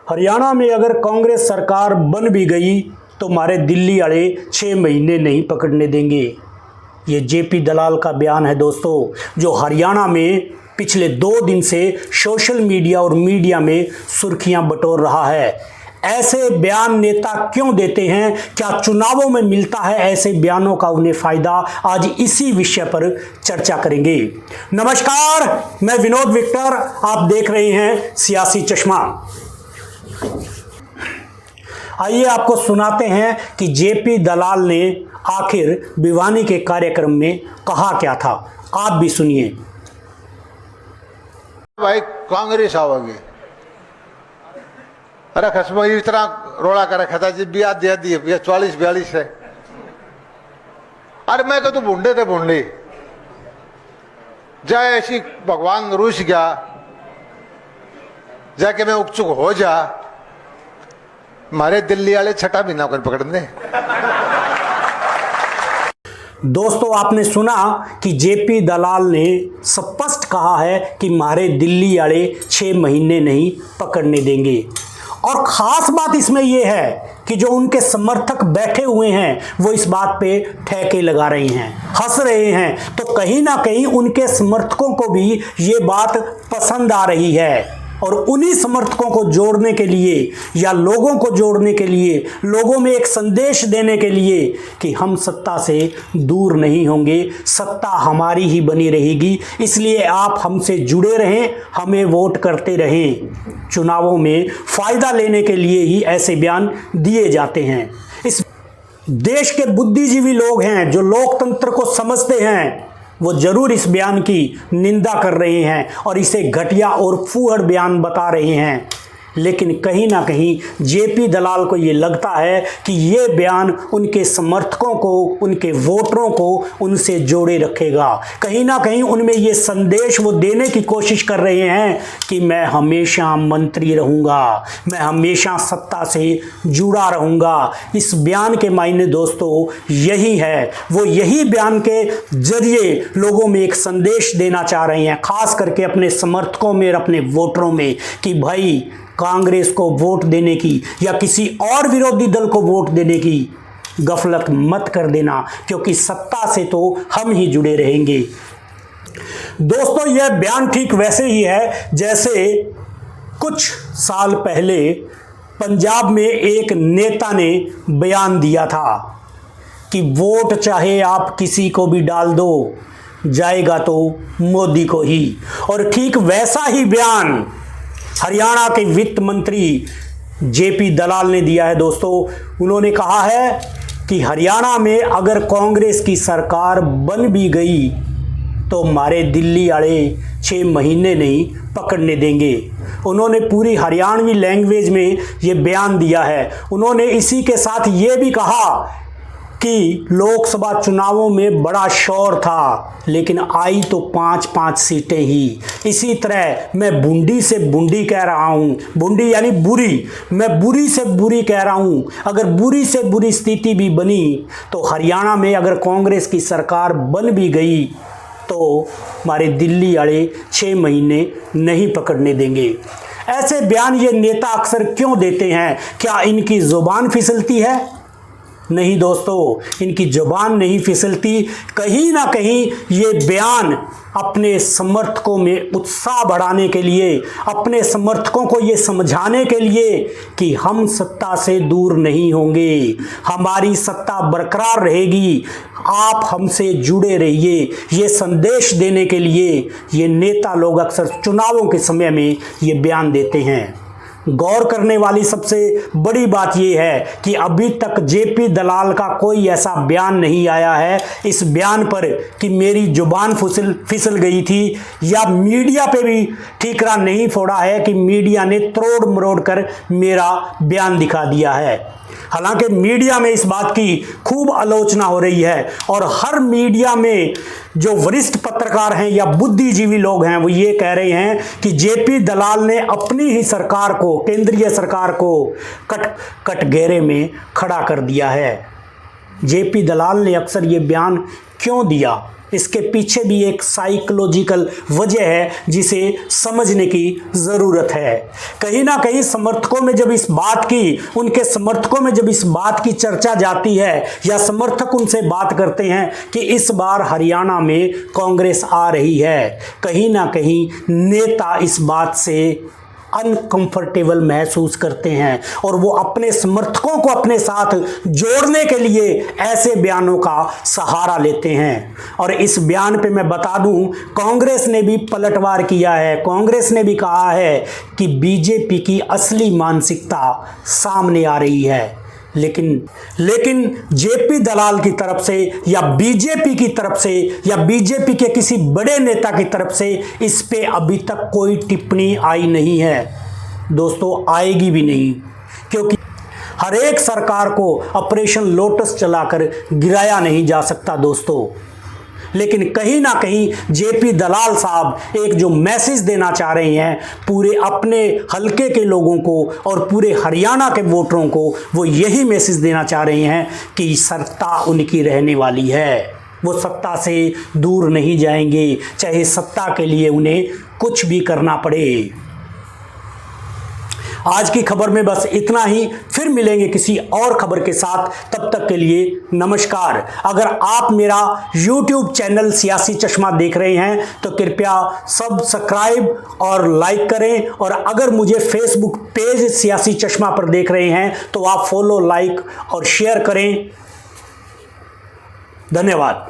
हरियाणा में अगर कांग्रेस सरकार बन भी गई तो हमारे दिल्ली वाले 6 महीने नहीं पकड़ने देंगे। ये जेपी दलाल का बयान है दोस्तों, जो हरियाणा में पिछले 2 दिन से सोशल मीडिया और मीडिया में सुर्खियां बटोर रहा है। ऐसे बयान नेता क्यों देते हैं? क्या चुनावों में मिलता है ऐसे बयानों का उन्हें फायदा? आज इसी विषय पर चर्चा करेंगे। नमस्कार, मैं विनोद विक्टर, आप देख रहे हैं सियासी चश्मा। आइए आपको सुनाते हैं कि जेपी दलाल ने आखिर भिवानी के कार्यक्रम में कहा क्या था। आप भी सुनिए। भाई कांग्रेस आओगे, अरे कश्मीर इतना रोड़ा कर रखा था जी, ब्याह दे दिए 44-42 है। अरे मैं तो भूंडे थे भूंडे जाए ऐसी भगवान रूस गया जाके मैं उपचुक हो जा, हमारे दिल्ली वाले छठा महीना कर पकड़ने। दोस्तों, आपने सुना कि जेपी दलाल ने स्पष्ट कहा है कि हमारे दिल्ली वाले 6 महीने नहीं पकड़ने देंगे। और ख़ास बात इसमें यह है कि जो उनके समर्थक बैठे हुए हैं वो इस बात पे ठेके लगा रहे हैं, हंस रहे हैं। तो कहीं ना कहीं उनके समर्थकों को भी ये बात पसंद आ रही है। और उन्हीं समर्थकों को जोड़ने के लिए या लोगों को जोड़ने के लिए, लोगों में एक संदेश देने के लिए कि हम सत्ता से दूर नहीं होंगे, सत्ता हमारी ही बनी रहेगी, इसलिए आप हमसे जुड़े रहें, हमें वोट करते रहें। चुनावों में फ़ायदा लेने के लिए ही ऐसे बयान दिए जाते हैं। इस देश के बुद्धिजीवी लोग हैं जो लोकतंत्र को समझते हैं, वो जरूर इस बयान की निंदा कर रहे हैं और इसे घटिया और फूहड़ बयान बता रहे हैं। लेकिन कहीं ना कहीं जेपी दलाल को ये लगता है कि ये बयान उनके समर्थकों को, उनके वोटरों को उनसे जोड़े रखेगा। कहीं ना कहीं उनमें ये संदेश वो देने की कोशिश कर रहे हैं कि मैं हमेशा मंत्री रहूँगा, मैं हमेशा सत्ता से जुड़ा रहूँगा। इस बयान के मायने दोस्तों यही है, वो यही बयान के जरिए लोगों में एक संदेश देना चाह रहे हैं, खास करके अपने समर्थकों में और अपने वोटरों में, कि भाई कांग्रेस को वोट देने की या किसी और विरोधी दल को वोट देने की गफलत मत कर देना, क्योंकि सत्ता से तो हम ही जुड़े रहेंगे। दोस्तों, यह बयान ठीक वैसे ही है जैसे कुछ साल पहले पंजाब में एक नेता ने बयान दिया था कि वोट चाहे आप किसी को भी डाल दो, जाएगा तो मोदी को ही। और ठीक वैसा ही बयान हरियाणा के वित्त मंत्री जेपी दलाल ने दिया है दोस्तों। उन्होंने कहा है कि हरियाणा में अगर कांग्रेस की सरकार बन भी गई तो हमारे दिल्ली वाले 6 महीने नहीं पकड़ने देंगे। उन्होंने पूरी हरियाणवी लैंग्वेज में ये बयान दिया है। उन्होंने इसी के साथ ये भी कहा कि लोकसभा चुनावों में बड़ा शोर था, लेकिन आई तो 5-5 सीटें ही। इसी तरह मैं बूंदी से बूंदी कह रहा हूँ, बूंदी यानी बुरी, मैं बुरी से बुरी कह रहा हूँ। अगर बुरी से बुरी स्थिति भी बनी तो हरियाणा में अगर कांग्रेस की सरकार बन भी गई तो हमारे दिल्ली वाले 6 महीने नहीं पकड़ने देंगे। ऐसे बयान ये नेता अक्सर क्यों देते हैं? क्या इनकी जुबान फिसलती है? नहीं दोस्तों, इनकी जुबान नहीं फिसलती। कहीं ना कहीं ये बयान अपने समर्थकों में उत्साह बढ़ाने के लिए, अपने समर्थकों को ये समझाने के लिए कि हम सत्ता से दूर नहीं होंगे, हमारी सत्ता बरकरार रहेगी, आप हमसे जुड़े रहिए, ये संदेश देने के लिए ये नेता लोग अक्सर चुनावों के समय में ये बयान देते हैं। गौर करने वाली सबसे बड़ी बात यह है कि अभी तक जेपी दलाल का कोई ऐसा बयान नहीं आया है इस बयान पर कि मेरी जुबान फिसल गई थी, या मीडिया पे भी ठीकरा नहीं फोड़ा है कि मीडिया ने तोड़ मरोड़ कर मेरा बयान दिखा दिया है। हालांकि मीडिया में इस बात की खूब आलोचना हो रही है और हर मीडिया में जो वरिष्ठ पत्रकार हैं या बुद्धिजीवी लोग हैं वो ये कह रहे हैं कि जेपी दलाल ने अपनी ही सरकार को, केंद्रीय सरकार को कटघरे में खड़ा कर दिया है। जेपी दलाल ने अक्सर ये बयान क्यों दिया? इसके पीछे भी एक साइकोलॉजिकल वजह है जिसे समझने की ज़रूरत है। कहीं ना कहीं समर्थकों में जब इस बात की, उनके समर्थकों में जब इस बात की चर्चा जाती है या समर्थक उनसे बात करते हैं कि इस बार हरियाणा में कांग्रेस आ रही है, कहीं ना कहीं नेता इस बात से अनकंफर्टेबल महसूस करते हैं और वो अपने समर्थकों को अपने साथ जोड़ने के लिए ऐसे बयानों का सहारा लेते हैं। और इस बयान पे मैं बता दूं, कांग्रेस ने भी पलटवार किया है। कांग्रेस ने भी कहा है कि बीजेपी की असली मानसिकता सामने आ रही है, लेकिन जेपी दलाल की तरफ से या बीजेपी की तरफ से या बीजेपी के किसी बड़े नेता की तरफ से इस पे अभी तक कोई टिप्पणी आई नहीं है। दोस्तों, आएगी भी नहीं, क्योंकि हर एक सरकार को ऑपरेशन लोटस चलाकर गिराया नहीं जा सकता दोस्तों। लेकिन कहीं ना कहीं जेपी दलाल साहब एक जो मैसेज देना चाह रहे हैं पूरे अपने हलके के लोगों को और पूरे हरियाणा के वोटरों को, वो यही मैसेज देना चाह रहे हैं कि सत्ता उनकी रहने वाली है। वो सत्ता से दूर नहीं जाएंगे, चाहे सत्ता के लिए उन्हें कुछ भी करना पड़े। आज की खबर में बस इतना ही, फिर मिलेंगे किसी और खबर के साथ। तब तक के लिए नमस्कार। अगर आप मेरा YouTube चैनल सियासी चश्मा देख रहे हैं तो कृपया सब्सक्राइब और लाइक करें, और अगर मुझे Facebook पेज सियासी चश्मा पर देख रहे हैं तो आप फॉलो, लाइक और शेयर करें। धन्यवाद।